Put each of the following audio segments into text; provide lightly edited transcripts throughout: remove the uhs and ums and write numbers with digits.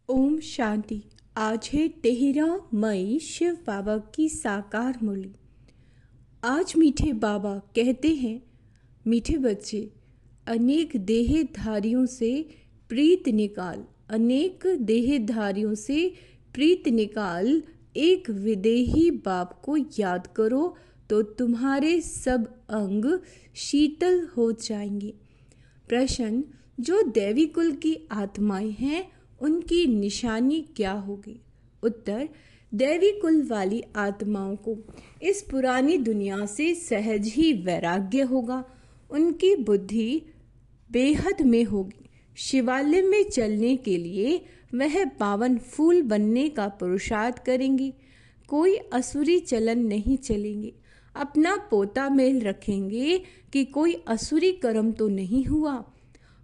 ओम शांति। आज है 13 मई, शिव बाबा की साकार मुरली। आज मीठे बाबा कहते हैं, मीठे बच्चे, अनेक देहधारियों से प्रीत निकाल, अनेक देहधारियों से प्रीत निकाल, एक विदेही बाप को याद करो तो तुम्हारे सब अंग शीतल हो जाएंगे। प्रश्न, जो दैवी कुल की आत्माएं हैं उनकी निशानी क्या होगी? उत्तर, दैवी कुल वाली आत्माओं को इस पुरानी दुनिया से सहज ही वैराग्य होगा। उनकी बुद्धि बेहद में होगी। शिवालय में चलने के लिए वह पावन फूल बनने का पुरुषार्थ करेंगे। कोई असुरी चलन नहीं चलेंगे। अपना पोता मेल रखेंगे कि कोई असुरी कर्म तो नहीं हुआ।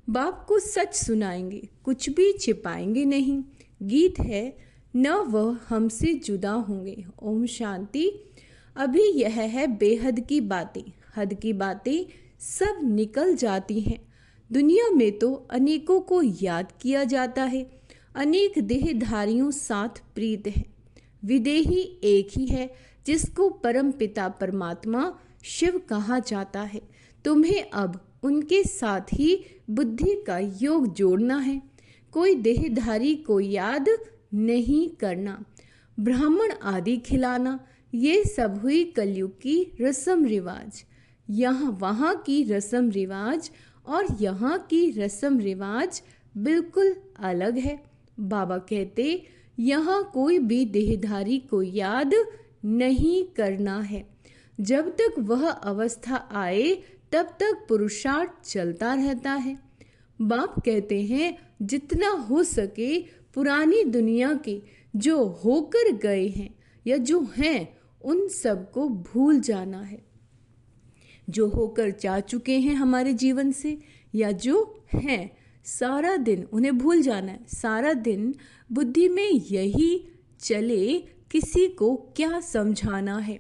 बाप को सच सुनाएंगे, कुछ भी छिपाएंगे नहीं। गीत है, न वह हमसे जुदा होंगे। ओम शांति। अभी यह है बेहद की बातें, हद की बातें सब निकल जाती हैं। दुनिया में तो अनेकों को याद किया जाता है, अनेक देहधारियों साथ प्रीत है। विदेही एक ही है जिसको परम पिता परमात्मा शिव कहा जाता है। तुम्हें अब उनके साथ ही बुद्धि का योग जोड़ना है। कोई देहधारी को याद नहीं करना। ब्राह्मण आदि खिलाना, ये सब हुई कलयुग की रस्म रिवाज। यहाँ वहाँ की रस्म रिवाज और यहाँ की रस्म रिवाज बिल्कुल अलग है। बाबा कहते, यहाँ कोई भी देहधारी को याद नहीं करना है। जब तक वह अवस्था आए तब तक पुरुषार्थ चलता रहता है। बाप कहते हैं, जितना हो सके पुरानी दुनिया के जो होकर गए हैं या जो हैं उन सबको भूल जाना है। जो होकर जा चुके हैं हमारे जीवन से या जो हैं, सारा दिन उन्हें भूल जाना है। सारा दिन बुद्धि में यही चले, किसी को क्या समझाना है।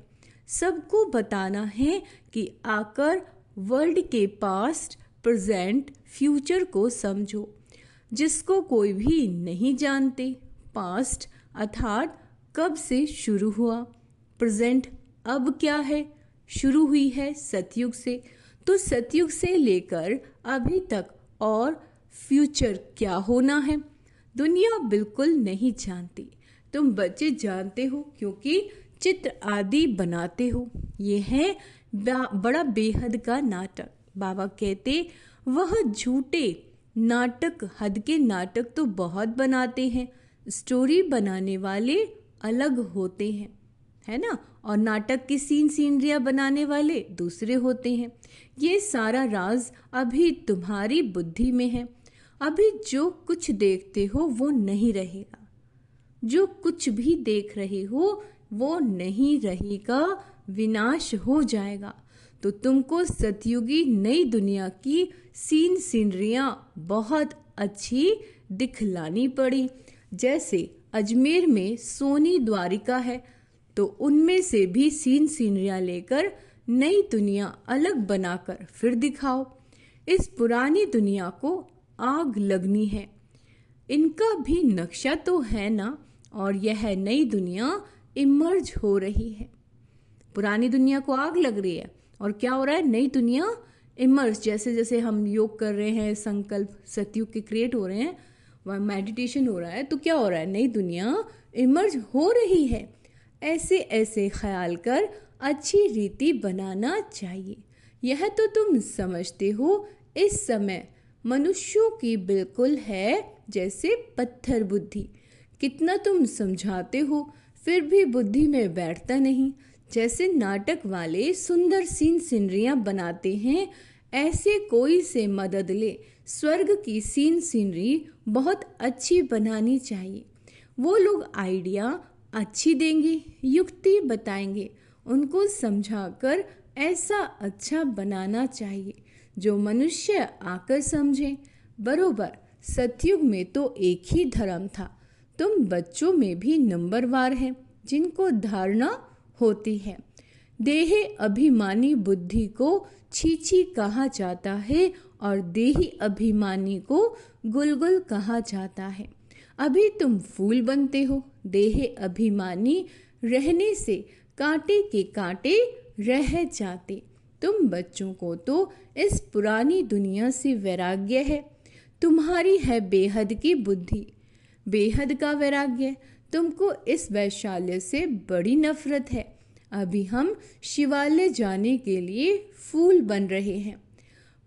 सबको बताना है कि आकर वर्ल्ड के पास्ट, प्रेजेंट, फ्यूचर को समझो। जिसको कोई भी नहीं जानते। पास्ट अर्थात कब से शुरू हुआ, प्रेजेंट अब क्या है, शुरू हुई है सतयुग से, तो सतयुग से लेकर अभी तक और फ्यूचर क्या होना है दुनिया बिल्कुल नहीं जानती। तुम बच्चे जानते हो क्योंकि चित्र आदि बनाते हो। ये है बड़ा बेहद का नाटक। बाबा कहते, वह झूठे नाटक, हद के नाटक तो बहुत बनाते हैं। स्टोरी बनाने वाले अलग होते हैं, है ना, और नाटक की सीनरियाँ बनाने वाले दूसरे होते हैं। ये सारा राज अभी तुम्हारी बुद्धि में है। अभी जो कुछ देखते हो वो नहीं रहेगा। जो कुछ भी देख रहे हो वो नहीं रहेगा, विनाश हो जाएगा। तो तुमको सतयुगी नई दुनिया की सीनरियाँ बहुत अच्छी दिखलानी पड़ी। जैसे अजमेर में सोनी द्वारिका है, तो उनमें से भी सीनरियाँ लेकर नई दुनिया अलग बनाकर फिर दिखाओ। इस पुरानी दुनिया को आग लगनी है। इनका भी नक्शा तो है ना, और यह नई दुनिया इमर्ज हो रही है। पुरानी दुनिया को आग लग रही है और क्या हो रहा है, नई दुनिया इमर्ज। जैसे जैसे हम योग कर रहे हैं, संकल्प सतयुग के क्रिएट हो रहे हैं, वह मेडिटेशन हो रहा है, तो क्या हो रहा है, नई दुनिया इमर्ज हो रही है। ऐसे ऐसे ख्याल कर अच्छी रीति बनाना चाहिए। यह तो तुम समझते हो। इस समय मनुष्यों की बिल्कुल है जैसे पत्थर बुद्धि। कितना तुम समझाते हो फिर भी बुद्धि में बैठता नहीं। जैसे नाटक वाले सुंदर सीनरियाँ बनाते हैं, ऐसे कोई से मदद ले। स्वर्ग की सीनरी बहुत अच्छी बनानी चाहिए। वो लोग आइडिया अच्छी देंगे, युक्ति बताएंगे। उनको समझाकर ऐसा अच्छा बनाना चाहिए जो मनुष्य आकर समझे। बरोबर सतयुग में तो एक ही धर्म था। तुम बच्चों में भी नंबरवार हैं जिनको धारणा होती है। देह अभिमानी बुद्धि को छीछी कहा जाता है और देही अभिमानी को गुलगुल कहा जाता है। अभी तुम फूल बनते हो, देह अभिमानी रहने से कांटे के कांटे रह जाते। तुम बच्चों को तो इस पुरानी दुनिया से वैराग्य है, तुम्हारी है बेहद की बुद्धि, बेहद का वैराग्य। तुमको इस वैशाल्य से बड़ी नफरत है। अभी हम शिवालय जाने के लिए फूल बन रहे हैं।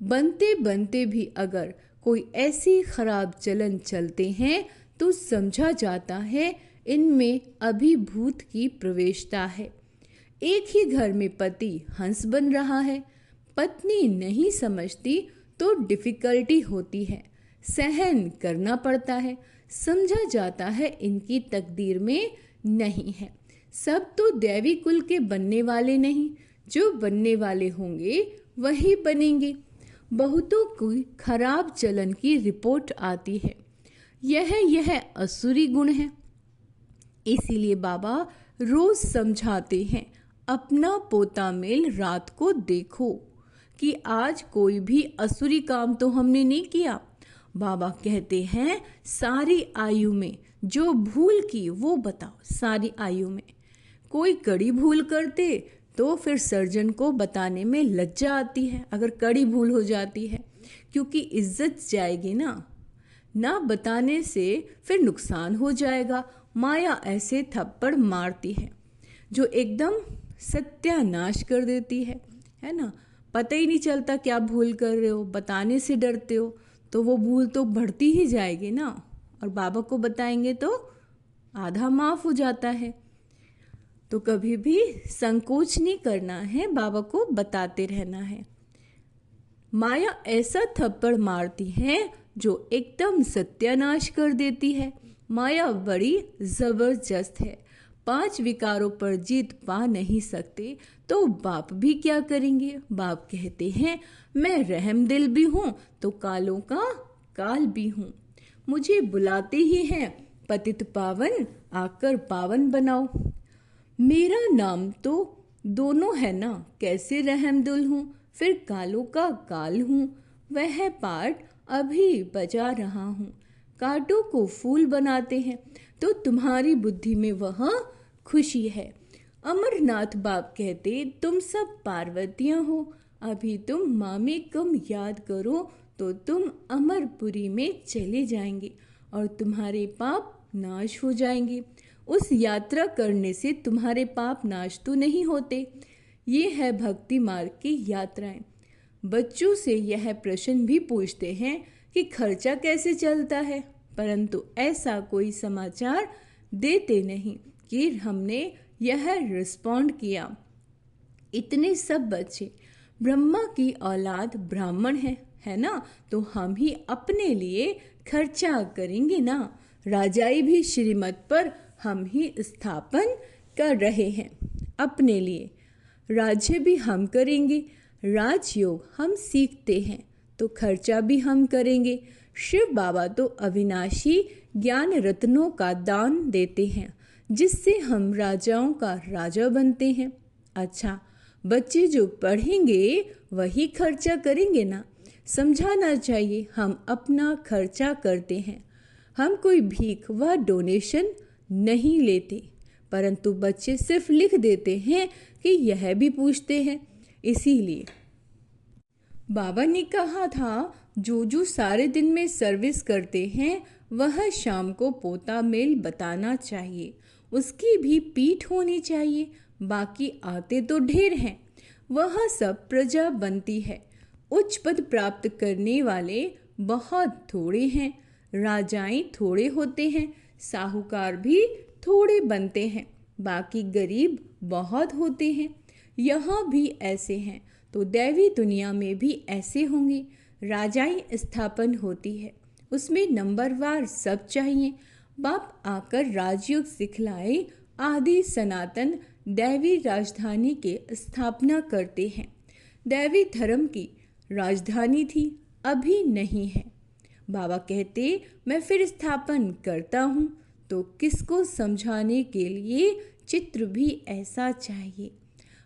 बनते बनते भी अगर कोई ऐसी खराब चलन चलते हैं तो समझा जाता है इनमें अभी भूत की प्रवेशता है। एक ही घर में पति हंस बन रहा है, पत्नी नहीं समझती तो डिफिकल्टी होती है, सहन करना पड़ता है, समझा जाता है इनकी तकदीर में नहीं है। सब तो दैवी कुल के बनने वाले नहीं, जो बनने वाले होंगे वही बनेंगे। बहुतों की खराब चलन की रिपोर्ट आती है, यह असुरी गुण है। इसीलिए बाबा रोज समझाते हैं, अपना पोता मेल रात को देखो कि आज कोई भी असुरी काम तो हमने नहीं किया। बाबा कहते हैं सारी आयु में जो भूल की वो बताओ। सारी आयु में कोई कड़ी भूल करते तो फिर सर्जन को बताने में लज्जा आती है अगर कड़ी भूल हो जाती है, क्योंकि इज्जत जाएगी ना बताने से फिर नुकसान हो जाएगा। माया ऐसे थप्पड़ मारती है जो एकदम सत्यानाश कर देती है ना। पता ही नहीं चलता क्या भूल कर रहे हो, बताने से डरते हो तो वो भूल तो बढ़ती ही जाएगी ना। और बाबा को बताएंगे तो आधा माफ हो जाता है। तो कभी भी संकोच नहीं करना है, बाबा को बताते रहना है। माया ऐसा थप्पड़ मारती है जो एकदम सत्यानाश कर देती है। माया बड़ी जबरदस्त है, 5 विकारों पर जीत पा नहीं सकते तो बाप भी क्या करेंगे। बाप कहते हैं मैं रहमदिल भी हूँ तो कालों का काल भी हूँ। मुझे बुलाते ही हैं पतित पावन, आकर पावन बनाओ। मेरा नाम तो दोनों है ना, कैसे रहमदिल हूँ फिर कालों का काल हूँ। वह पाठ अभी बजा रहा हूँ। कांटों को फूल बनाते हैं तो तुम्हारी बुद्धि में वह खुशी है। अमरनाथ बाप कहते तुम सब पार्वतियाँ हो, अभी तुम मामे कम याद करो तो तुम अमरपुरी में चले जाएंगे और तुम्हारे पाप नाश हो जाएंगे। उस यात्रा करने से तुम्हारे पाप नाश तो नहीं होते। ये है भक्ति मार्ग की यात्राएं। बच्चों से यह प्रश्न भी पूछते हैं कि खर्चा कैसे चलता है, परंतु ऐसा कोई समाचार देते नहीं कि हमने यह रिस्पॉन्ड किया। इतने सब बच्चे ब्रह्मा की औलाद ब्राह्मण है ना, तो हम ही अपने लिए खर्चा करेंगे ना। राजाई भी श्रीमत पर हम ही स्थापन कर रहे हैं अपने लिए। राज्य भी हम करेंगे, राजयोग हम सीखते हैं तो खर्चा भी हम करेंगे। शिव बाबा तो अविनाशी ज्ञान रत्नों का दान देते हैं जिससे हम राजाओं का राजा बनते हैं। अच्छा, बच्चे जो पढ़ेंगे वही खर्चा करेंगे ना। समझाना चाहिए हम अपना खर्चा करते हैं, हम कोई भीख व डोनेशन नहीं लेते, परंतु बच्चे सिर्फ लिख देते हैं कि यह भी पूछते हैं। इसीलिए बाबा ने कहा था जो सारे दिन में सर्विस करते हैं वह शाम को पोता मेल बताना चाहिए, उसकी भी पीठ होनी चाहिए। बाकी आते तो ढेर हैं, वह सब प्रजा बनती है। उच्च पद प्राप्त करने वाले बहुत थोड़े हैं, राजाएं थोड़े होते हैं, साहूकार भी थोड़े बनते हैं, बाकी गरीब बहुत होते हैं। यहाँ भी ऐसे हैं तो दैवी दुनिया में भी ऐसे होंगे। राजाई स्थापन होती है, उसमें नंबरवार सब चाहिए। बाप आकर राजयोग सिखलाए, आदि सनातन दैवी राजधानी के स्थापना करते हैं। दैवी धर्म की राजधानी थी, अभी नहीं है। बाबा कहते मैं फिर स्थापन करता हूँ, तो किसको समझाने के लिए चित्र भी ऐसा चाहिए।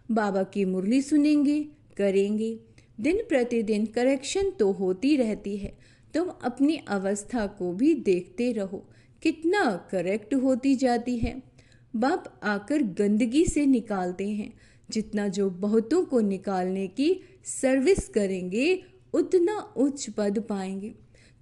बाबा की मुरली सुनेंगे, करेंगे, दिन प्रतिदिन करेक्शन तो होती रहती है। तुम अपनी अवस्था को भी देखते रहो, कितना करेक्ट होती जाती है। बाप आकर गंदगी से निकालते हैं। जितना जो बहुतों को निकालने की सर्विस करेंगे उतना उच्च पद पाएंगे।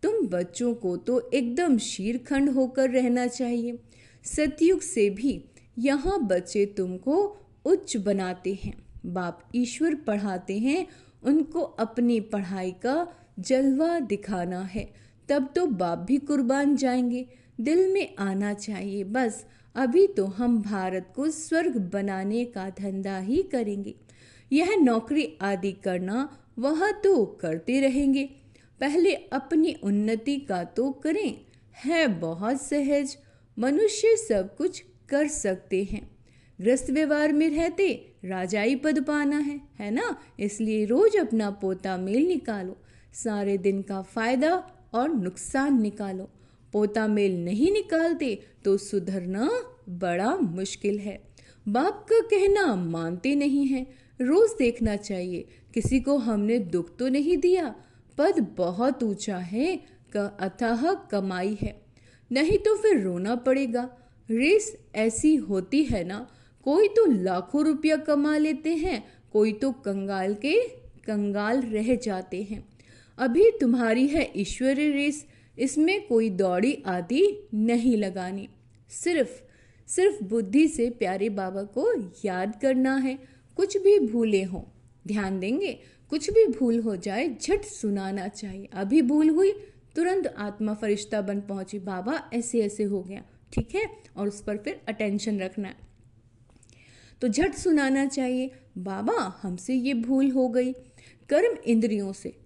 तुम बच्चों को तो एकदम शीरखंड होकर रहना चाहिए। सतयुग से भी यहाँ बच्चे तुमको उच्च बनाते हैं। बाप ईश्वर पढ़ाते हैं, उनको अपनी पढ़ाई का जलवा दिखाना है। तब तो बाप भी कुर्बान जाएंगे। दिल में आना चाहिए, बस अभी तो हम भारत को स्वर्ग बनाने का धंधा ही करेंगे। यह नौकरी आदि करना वह तो करते रहेंगे, पहले अपनी उन्नति का तो करें। है बहुत सहज, मनुष्य सब कुछ कर सकते हैं। गृहस्थ व्यवहार में रहते राजाई पद पाना है ना। इसलिए रोज अपना पोता मेल निकालो, सारे दिन का फायदा और नुकसान निकालो। पोता मेल नहीं निकालते तो सुधरना बड़ा मुश्किल है। बाप का कहना मानते नहीं हैं। रोज देखना चाहिए किसी को हमने दुख तो नहीं दिया। पद बहुत ऊंचा है, अथाह कमाई है, नहीं तो फिर रोना पड़ेगा। रेस ऐसी होती है ना, कोई तो लाखों रुपया कमा लेते हैं, कोई तो कंगाल के कंगाल रह जाते हैं। अभी तुम्हारी है ईश्वरीय रेस, इसमें कोई दौड़ी आदि नहीं लगानी। सिर्फ बुद्धि से प्यारे बाबा को याद करना है। कुछ भी भूले हों ध्यान देंगे, कुछ भी भूल हो जाए झट सुनाना चाहिए। अभी भूल हुई तुरंत आत्मा फरिश्ता बन पहुंची, बाबा ऐसे ऐसे हो गया, ठीक है, और उस पर फिर अटेंशन रखना है। तो झट सुनाना चाहिए, बाबा हमसे ये भूल हो गई। कर्म इंद्रियों से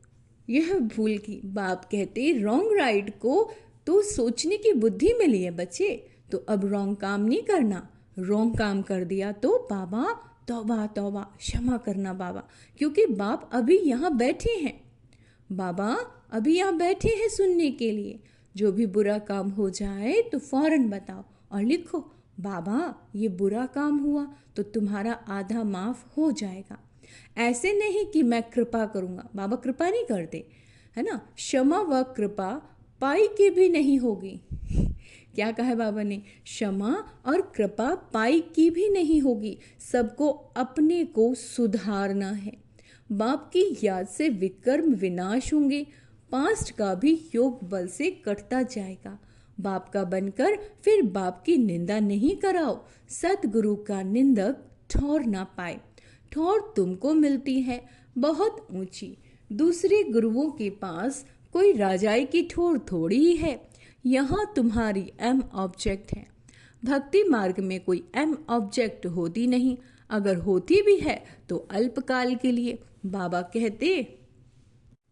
यह भूल की। बाप कहते रॉन्ग राइट को तो सोचने की बुद्धि मिली है बच्चे, तो अब रॉन्ग काम नहीं करना। रॉन्ग काम कर दिया तो बाबा तौबा तौबा, क्षमा करना बाबा, क्योंकि बाप अभी यहाँ बैठे हैं। बाबा अभी यहाँ बैठे हैं सुनने के लिए। जो भी बुरा काम हो जाए तो फौरन बताओ और लिखो, बाबा ये बुरा काम हुआ तो तुम्हारा आधा माफ हो जाएगा। ऐसे नहीं कि मैं कृपा करूँगा, बाबा कृपा नहीं करते, है ना। क्षमा व कृपा पाई की भी नहीं होगी। क्या कहा है बाबा ने, क्षमा और कृपा पाई की भी नहीं होगी। सबको अपने को सुधारना है। बाप की याद से विकर्म विनाश होंगे, पास्ट का भी योग बल से कटता जाएगा। बाप का बनकर फिर बाप की निंदा नहीं कराओ। सतगुरु का निंदक ठौर ना पाए। ठौर तुमको मिलती है बहुत ऊंची। दूसरे गुरुओं के पास कोई राजाई की ठौर थोड़ी ही है। यहाँ तुम्हारी एम ऑब्जेक्ट है। भक्ति मार्ग में कोई एम ऑब्जेक्ट होती नहीं, अगर होती भी है तो अल्पकाल के लिए। बाबा कहते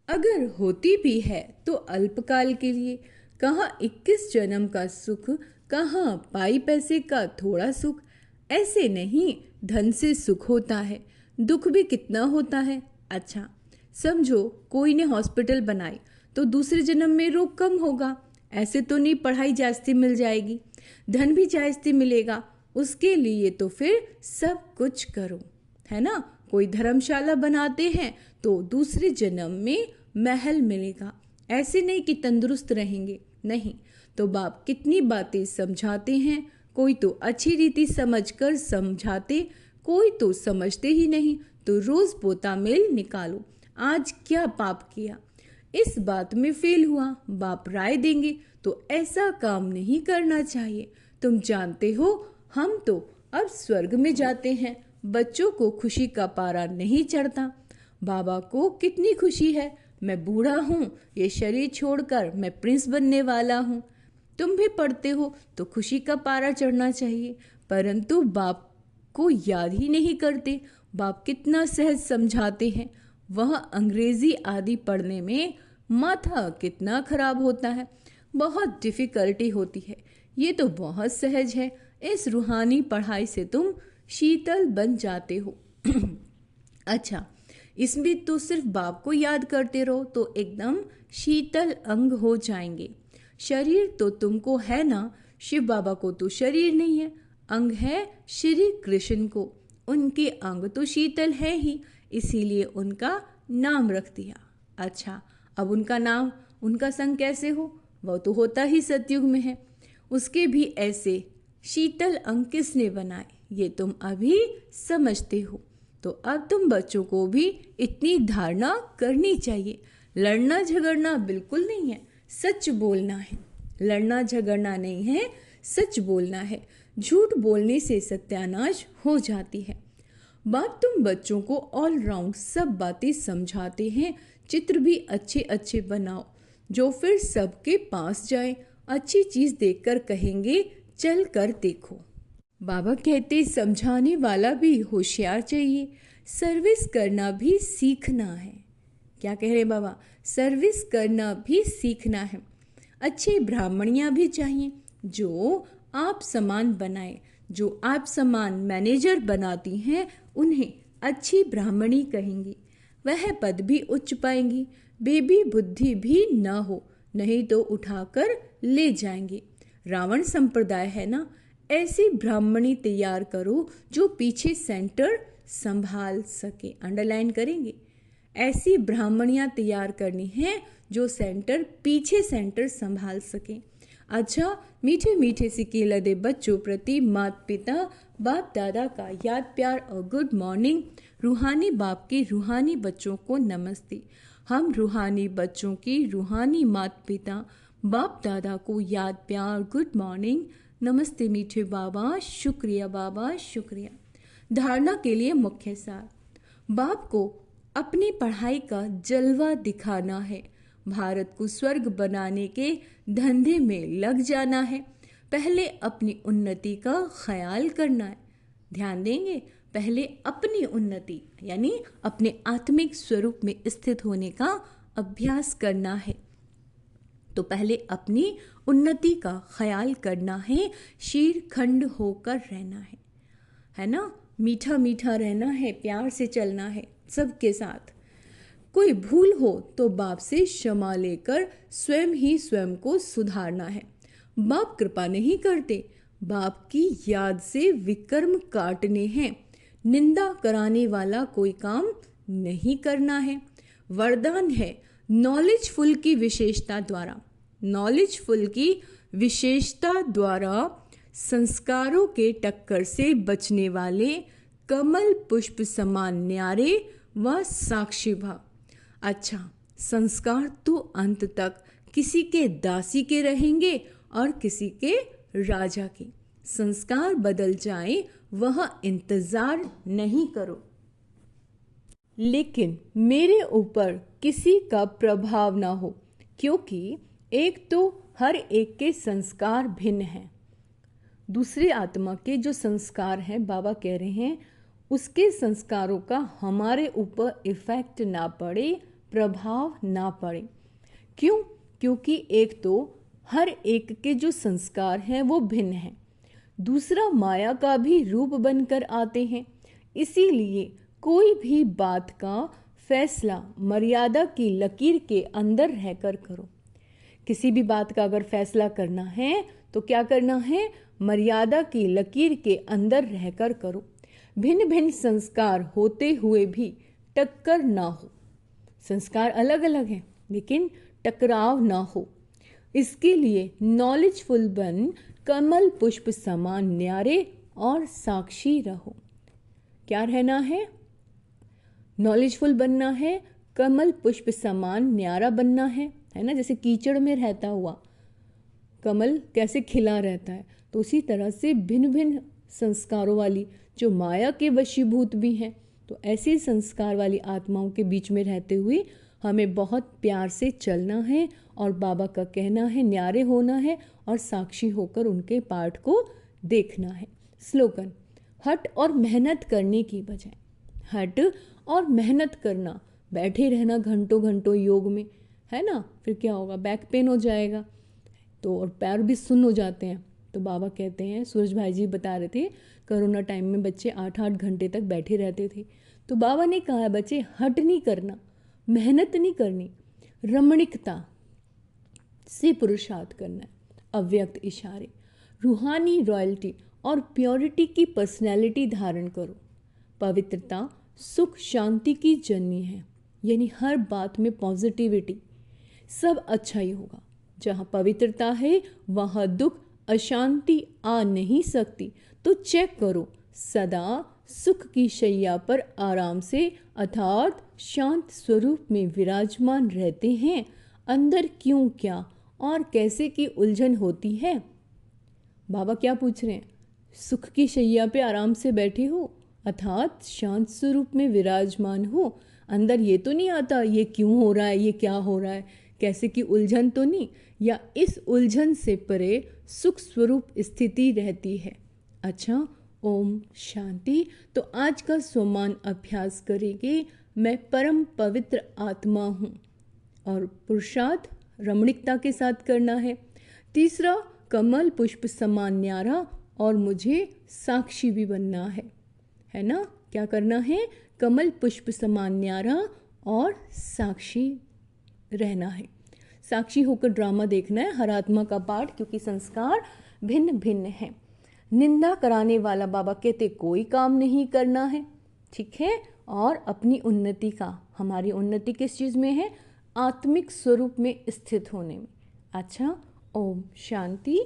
अगर होती भी है तो अल्पकाल के लिए। कहाँ 21 जन्म का सुख, कहाँ पाई पैसे का थोड़ा सुख। ऐसे नहीं धन से सुख होता है, दुख भी कितना होता है। अच्छा समझो कोई ने हॉस्पिटल बनाई तो दूसरे जन्म में रोग कम होगा। ऐसे तो नहीं पढ़ाई जास्ती मिल जाएगी, धन भी जास्ती मिलेगा। उसके लिए तो फिर सब कुछ करो, है ना। कोई धर्मशाला बनाते हैं तो दूसरे जन्म में महल मिलेगा। ऐसे नहीं कि तंदुरुस्त रहेंगे, नहीं। तो बाप कितनी बातें समझाते हैं, कोई तो अच्छी रीति समझकर समझाते, कोई तो समझते ही नहीं। तो रोज पोता मेल निकालो, आज क्या पाप किया, इस बात में फेल हुआ, बाप राय देंगे तो ऐसा काम नहीं करना चाहिए। तुम जानते हो हम तो अब स्वर्ग में जाते हैं, बच्चों को खुशी का पारा नहीं चढ़ता। बाबा को कितनी खुशी है, मैं बूढ़ा हूँ, ये शरीर छोड़कर मैं प्रिंस बनने वाला हूँ। तुम भी पढ़ते हो तो खुशी का पारा चढ़ना चाहिए, परंतु बाप को याद ही नहीं करते। बाप कितना सहज समझाते हैं, वह अंग्रेजी आदि पढ़ने में माथा कितना खराब होता है, बहुत डिफिकल्टी होती है। ये तो बहुत सहज है, इस रूहानी पढ़ाई से तुम शीतल बन जाते हो। अच्छा इसमें तो सिर्फ बाप को याद करते रहो तो एकदम शीतल अंग हो जाएंगे। शरीर तो तुमको है ना, शिव बाबा को तो शरीर नहीं है, अंग है श्री कृष्ण को। उनके अंग तो शीतल है ही, इसीलिए उनका नाम रख दिया। अच्छा अब उनका नाम, उनका संग कैसे हो, वह तो होता ही सतयुग में है। उसके भी ऐसे शीतल अंग किसने बनाए, ये तुम अभी समझते हो। तो अब तुम बच्चों को भी इतनी धारणा करनी चाहिए। लड़ना झगड़ना बिल्कुल नहीं है, सच बोलना है। लड़ना झगड़ना नहीं है, सच बोलना है। झूठ बोलने से सत्यानाश हो जाती है। बात तुम बच्चों को ऑल राउंड सब बातें समझाते हैं। चित्र भी अच्छे अच्छे बनाओ जो फिर सबके पास जाए। अच्छी चीज़ देखकर कहेंगे चल कर देखो। बाबा कहते समझाने वाला भी होशियार चाहिए। सर्विस करना भी सीखना है। क्या कह रहे बाबा? सर्विस करना भी सीखना है। अच्छे ब्राह्मणियाँ भी चाहिए जो आप समान बनाए। जो आप समान मैनेजर बनाती हैं उन्हें अच्छी ब्राह्मणी कहेंगी। वह पद भी उच्च पाएंगी। बेबी बुद्धि भी न हो, नहीं तो उठाकर ले जाएंगे। रावण संप्रदाय है ना, ऐसी ब्राह्मणी तैयार करो जो पीछे सेंटर संभाल सके। अंडरलाइन करेंगे। ऐसी ब्राह्मणियाँ तैयार करनी है जो पीछे सेंटर संभाल सके। अच्छा, मीठे मीठे सिक्के लदे बच्चों प्रति माता पिता बाप दादा का याद प्यार और गुड मॉर्निंग। रूहानी बाप के रूहानी बच्चों को नमस्ते। हम रूहानी बच्चों की रूहानी माता पिता बाप दादा को याद प्यार गुड मॉर्निंग नमस्ते मीठे बाबा, शुक्रिया बाबा, शुक्रिया। धारणा के लिए मुख्य सार। बाप को अपनी पढ़ाई का जलवा दिखाना है। भारत को स्वर्ग बनाने के धंधे में लग जाना है। पहले अपनी उन्नति का ख्याल करना है। ध्यान देंगे, पहले अपनी उन्नति यानी अपने आत्मिक स्वरूप में स्थित होने का अभ्यास करना है। तो पहले अपनी उन्नति का ख्याल करना है। शीर खंड होकर रहना है ना। मीठा मीठा रहना है, प्यार से चलना है सबके साथ। कोई भूल हो तो बाप से क्षमा लेकर स्वयं ही स्वयं को सुधारना है। बाप कृपा नहीं करते, बाप की याद से विकर्म काटने हैं। निंदा कराने वाला कोई काम नहीं करना है। वरदान है नॉलेजफुल की विशेषता द्वारा संस्कारों के टक्कर से बचने वाले कमल पुष्प समान न्यारे व साक्षी भाव। अच्छा, संस्कार तो अंत तक किसी के दासी के रहेंगे और किसी के राजा के। संस्कार बदल जाए वह इंतजार नहीं करो, लेकिन मेरे ऊपर किसी का प्रभाव ना हो, क्योंकि एक तो हर एक के संस्कार भिन्न हैं। दूसरी आत्मा के जो संस्कार हैं, बाबा कह रहे हैं उसके संस्कारों का हमारे ऊपर इफेक्ट ना पड़े, प्रभाव ना पड़े। क्यों? क्योंकि एक तो हर एक के जो संस्कार हैं वो भिन्न हैं। दूसरा माया का भी रूप बनकर आते हैं। इसीलिए कोई भी बात का फैसला मर्यादा की लकीर के अंदर रहकर करो। किसी भी बात का अगर फैसला करना है तो क्या करना है? मर्यादा की लकीर के अंदर रहकर करो। भिन्न भिन्न संस्कार होते हुए भी टक्कर ना हो। संस्कार अलग अलग हैं लेकिन टकराव ना हो, इसके लिए नॉलेजफुल बन कमल पुष्प समान न्यारे और साक्षी रहो। क्या रहना है? नॉलेजफुल बनना है, कमल पुष्प समान न्यारा बनना है ना। जैसे कीचड़ में रहता हुआ कमल कैसे खिला रहता है, तो उसी तरह से भिन्न भिन्न संस्कारों वाली जो माया के वशीभूत भी हैं, तो ऐसे संस्कार वाली आत्माओं के बीच में रहते हुए हमें बहुत प्यार से चलना है और बाबा का कहना है न्यारे होना है और साक्षी होकर उनके पाठ को देखना है। स्लोगन: हट और मेहनत करने की बजाय। हट और मेहनत करना, बैठे रहना घंटों घंटों योग में, है ना, फिर क्या होगा? बैक पेन हो जाएगा तो, और पैर भी सुन्न हो जाते हैं। तो बाबा कहते हैं, सूरज भाई जी बता रहे थे, कोरोना टाइम में बच्चे 8-8 घंटे तक बैठे रहते थे। तो बाबा ने कहा बच्चे हट नहीं करना, मेहनत नहीं करनी, रमणीकता से पुरुषार्थ करना है। अव्यक्त इशारे, रूहानी रॉयल्टी और प्योरिटी की पर्सनैलिटी धारण करो। पवित्रता सुख शांति की जननी है, यानी हर बात में पॉजिटिविटी, सब अच्छा ही होगा। जहाँ पवित्रता है वहाँ दुख अशांति आ नहीं सकती तो चेक करो, सदा सुख की शैया पर आराम से अर्थात शांत स्वरूप में विराजमान रहते हैं। अंदर क्यों, क्या और कैसे की उलझन होती है। बाबा क्या पूछ रहे हैं? सुख की शैया पे आराम से बैठे हो अर्थात शांत स्वरूप में विराजमान हो, अंदर ये तो नहीं आता ये क्यों हो रहा है, ये क्या हो रहा है, कैसे की उलझन तो नहीं, या इस उलझन से परे सुख स्वरूप स्थिति रहती है। अच्छा, ओम शांति। तो आज का सोमान अभ्यास करेंगे, मैं परम पवित्र आत्मा हूँ, और पुरुषार्थ रमणीकता के साथ करना है। तीसरा, कमल पुष्प समान न्यारा, और मुझे साक्षी भी बनना है ना। क्या करना है? कमल पुष्प समान न्यारा और साक्षी रहना है। साक्षी होकर ड्रामा देखना है, हर आत्मा का पाठ, क्योंकि संस्कार भिन्न भिन्न है। निंदा कराने वाला बाबा कहते कोई काम नहीं करना है, ठीक है। और अपनी उन्नति का, हमारी उन्नति किस चीज़ में है? आत्मिक स्वरूप में स्थित होने में। अच्छा, ओम शांति।